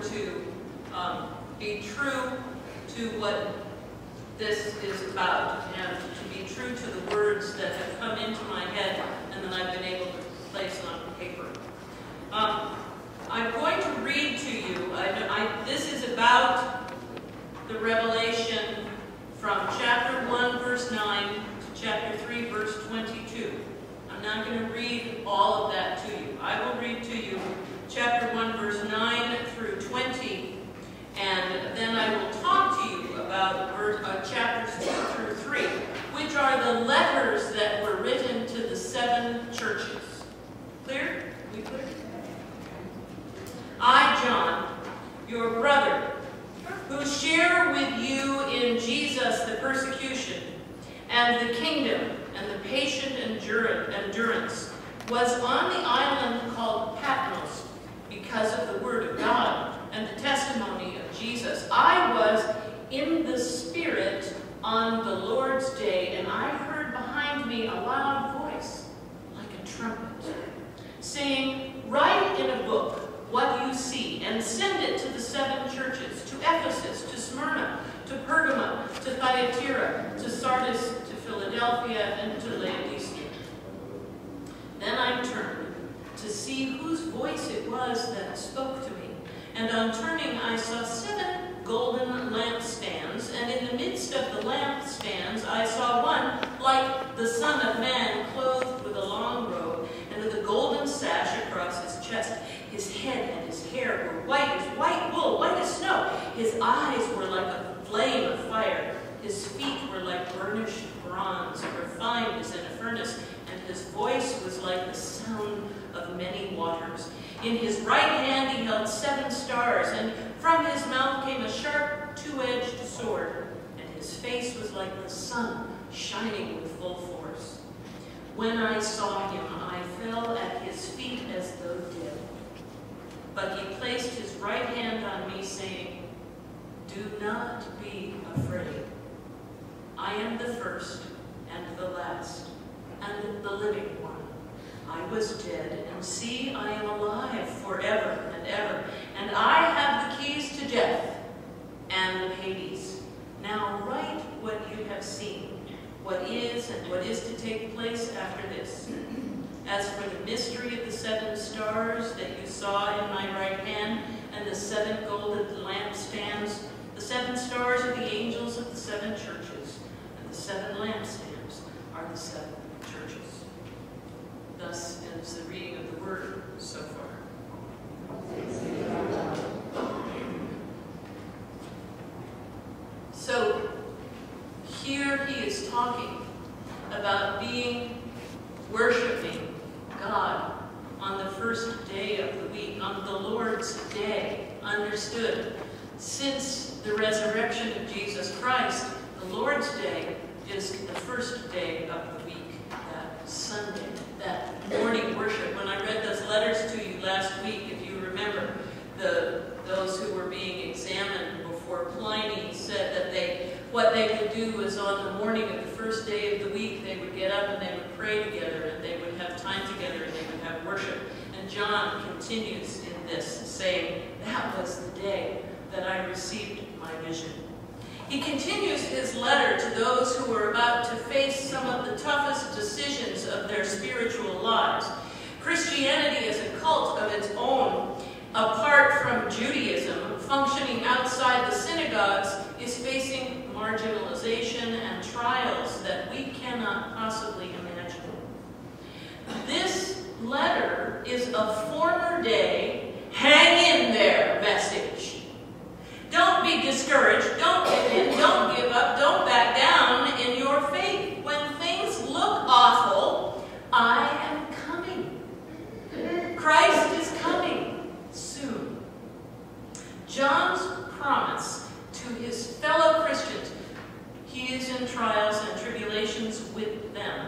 to be true to what this is about, and to be true to the words that have come into my head and that I've been able to place on paper. I'm going to read to you, this is about the Revelation from chapter 1, verse 9 to chapter 3, verse 22. I'm not going to read all of that to you. I will read to you chapter 1, verse 9 through 20, and then I will talk to you about chapters 2 through 3, which are the letters that were written to the 7 churches. Clear? We clear? I, John, your brother, who share with you in Jesus the persecution and the kingdom and the patient endurance, was on the island called Patmos because of the word of God and the testimony of Jesus. I was in the Spirit on the Lord's day, and I heard behind me a loud voice, like a trumpet, saying, "Write in a book what you see, and send it to the 7 churches, to Ephesus, to Smyrna, to Pergamum, to Thyatira, to Sardis, to Philadelphia, and to Laodicea." Then I turned to see whose voice it was that spoke to me. And on turning, I saw 7 golden lampstands, and in the midst of the lampstands I saw one like the Son of Man, clothed with a long robe, and with a golden sash across his chest. His head and his hair were white as white wool, white as snow. His eyes were like a flame of fire. His feet were like burnished bronze, refined as in a furnace, and his voice was like the sound of many waters. In his right hand he held 7 stars, and from his mouth came a sharp 2-edged sword, and his face was like the sun shining with full force. When I saw him, I fell at his feet as though dead. But he placed his right hand on me, saying, "Do not be afraid. I am the first and the last, and the living one. I was dead, and see, I am alive forever and ever, and I have the keys to death and Hades. Now write what you have seen, what is and what is to take place after this. As for the mystery of the 7 stars that you saw in my right hand, and the 7 golden lampstands, the 7 stars are the angels of the 7 churches, and the 7 lampstands are the 7 churches." Thus ends the reading of the word so far. So here he is talking about worshiping God on the first day of the week, on the Lord's day. Understood, since the resurrection of Jesus Christ, the Lord's day is the first day of the week, that Sunday, that morning worship. When I read those letters to you last week, if you remember, those who were being examined before Pliny said that what they would do is on the morning of the first day of the week, they would get up and they would pray together, and they would have time together, and they would have worship. And John continues in this, saying, "That was the day that I received my vision." He continues his letter to those who were about to face some of the toughest decisions of their spiritual lives. Christianity is a cult of its own, apart from Judaism, functioning outside the synagogues, is facing marginalization and trials that we cannot possibly imagine. This letter is a former day, hang in there message. Don't be discouraged, don't give in, don't give up, don't back down in your faith. When things look awful, I am coming. Christ is coming soon. John's promise to his fellow Christians, he is in trials and tribulations with them.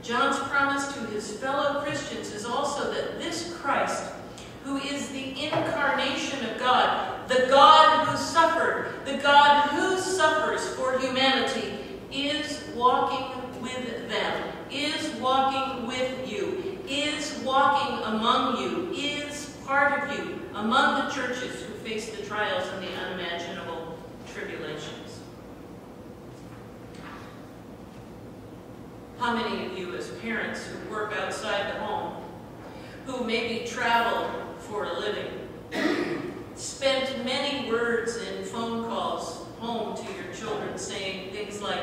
John's promise to his fellow Christians is also that this Christ, who is the incarnation of God, the God who suffered, the God who suffers for humanity, is walking with them, is walking with you, is walking among you, is part of you among the churches who face the trials and the unimaginable tribulations. How many of you as parents who work outside the home, who maybe travel for a living, spent many words in phone calls home to your children saying things like,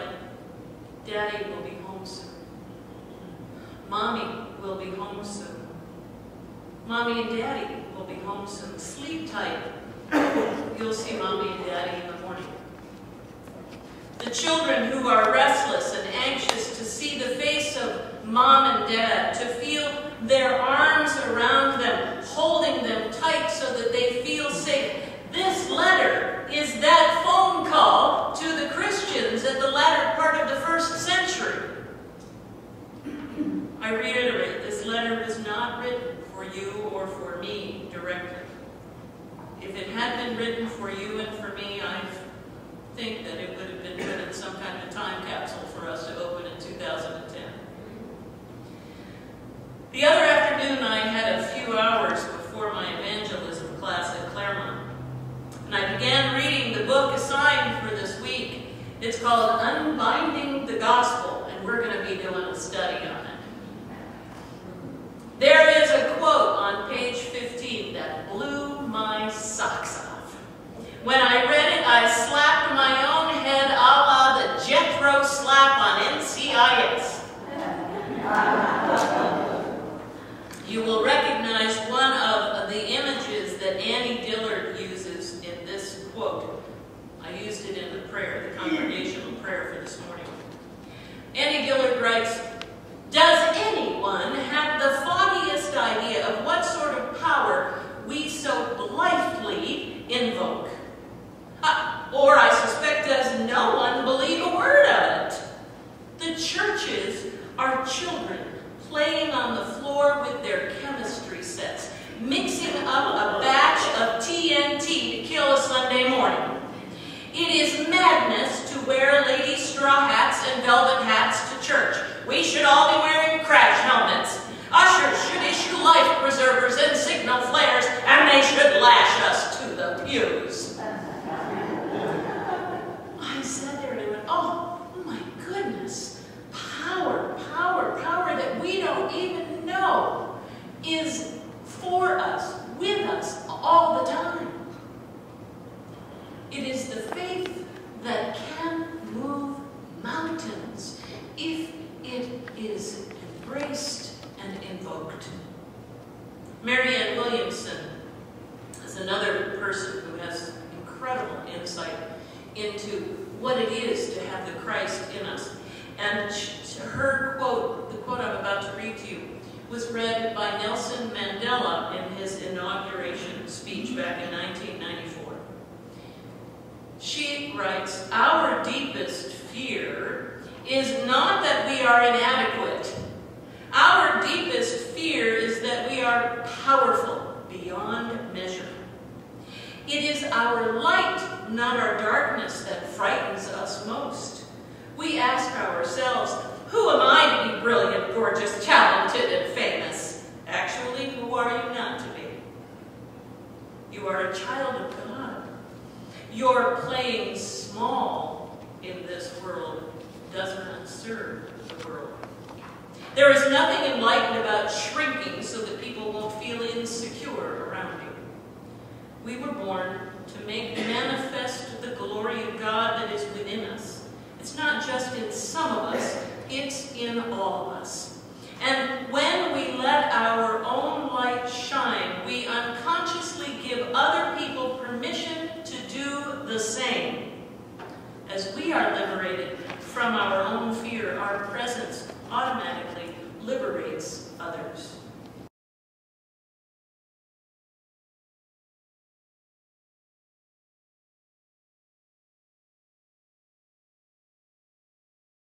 Daddy will be home soon. Mommy will be home soon. Mommy and Daddy will be home soon. Sleep tight. You'll see Mommy and Daddy in the morning. The children who are restless and anxious to see the face of Mom and Dad, to feel their arms around them, holding them tight so that they feel safe. This letter is that phone call to the Christians at the latter part of the first century. I reiterate, this letter was not written for you or for me directly. If it had been written for you and for me, I think that it would have been put in some kind of time capsule for us to open in 2010. The other afternoon, I had a few hours before my evangelism class at Claremont, and I began reading the book assigned for this week. It's called Unbinding the Gospel, and we're going to be doing a study on it. There is a quote on page 15 that blew my socks off. When I read it, I slapped my own head a la the Jethro slap on NCIS. You will recognize one of the images that Annie Dillard uses in this quote. I used it in the prayer, the congregational prayer for this morning. Annie Dillard writes, "Does anyone have the foggiest idea of what sort of power we so blithely invoke? Or I suspect does no one believe a word of it? The churches are children playing on the floor with their chemistry sets, mixing up a batch of TNT to kill a Sunday morning. It is madness to wear lady straw hats and velvet hats to church. We should all be wearing crash helmets. Ushers should issue life preservers and signal flares, and they should lash us to the pews." I sat there and I went, oh my goodness, power, power, power that we don't even know is for us, with us, all the time. It is the faith that can move mountains if it is embraced and invoked. Marianne Williamson is another person who has incredible insight into what it is to have the Christ in us. And her quote, the quote I'm about to read to you, was read by Nelson Mandela in his inauguration speech back in 1994. She writes, "Our deepest fear is not that we are inadequate. Our deepest fear is that we are powerful beyond measure. It is our light, not our darkness, that frightens us most. We ask ourselves, who am I to be brilliant, gorgeous, talented, and famous? Actually, who are you not to be? You are a child of God. Your playing small in this world does not serve the world. There is nothing enlightened about shrinking so that people won't feel insecure around you. We were born to make manifest the glory of God that is within us. It's not just in some of us, it's in all of us.